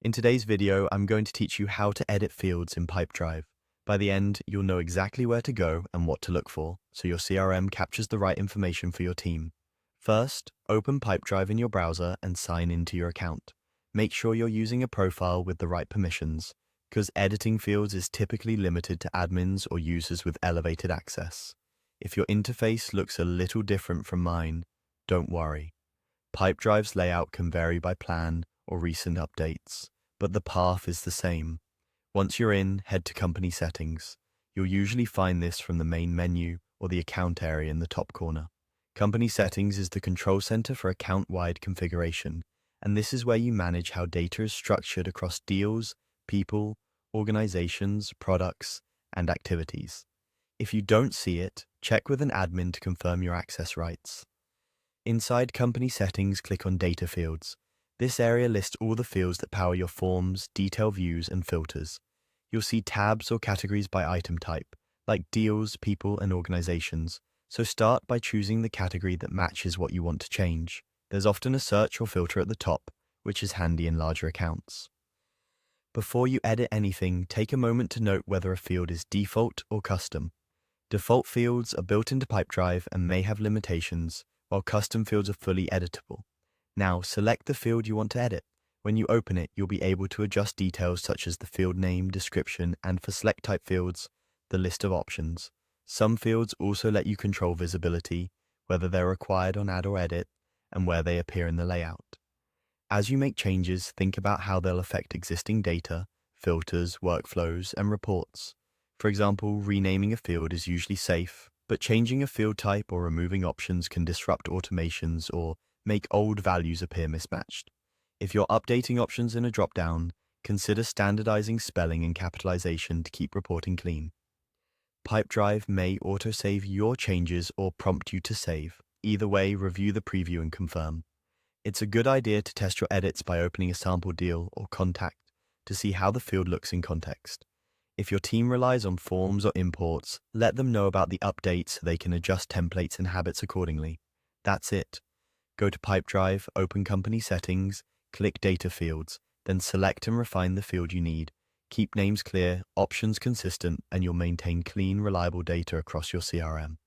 In today's video, I'm going to teach you how to edit fields in Pipedrive. By the end, you'll know exactly where to go and what to look for, so your CRM captures the right information for your team. First, open Pipedrive in your browser and sign into your account. Make sure you're using a profile with the right permissions, because editing fields is typically limited to admins or users with elevated access. If your interface looks a little different from mine, don't worry. Pipedrive's layout can vary by plan or recent updates, but the path is the same. Once you're in, head to Company Settings. You'll usually find this from the main menu or the account area in the top corner. Company Settings is the control center for account-wide configuration, and this is where you manage how data is structured across deals, people, organizations, products, and activities. If you don't see it, check with an admin to confirm your access rights. Inside Company Settings, click on Data Fields. This area lists all the fields that power your forms, detail views, and filters. You'll see tabs or categories by item type, like deals, people, and organizations. So start by choosing the category that matches what you want to change. There's often a search or filter at the top, which is handy in larger accounts. Before you edit anything, take a moment to note whether a field is default or custom. Default fields are built into Pipedrive and may have limitations, while custom fields are fully editable. Now, select the field you want to edit. When you open it, you'll be able to adjust details such as the field name, description, and for select type fields, the list of options. Some fields also let you control visibility, whether they're required on add or edit, and where they appear in the layout. As you make changes, think about how they'll affect existing data, filters, workflows, and reports. For example, renaming a field is usually safe, but changing a field type or removing options can disrupt automations or make old values appear mismatched. If you're updating options in a drop-down, consider standardizing spelling and capitalization to keep reporting clean. Pipedrive may autosave your changes or prompt you to save. Either way, review the preview and confirm. It's a good idea to test your edits by opening a sample deal or contact to see how the field looks in context. If your team relies on forms or imports, let them know about the updates so they can adjust templates and habits accordingly. That's it. Go to Pipedrive, open Company Settings, click Data Fields, then select and refine the field you need. Keep names clear, options consistent, and you'll maintain clean, reliable data across your CRM.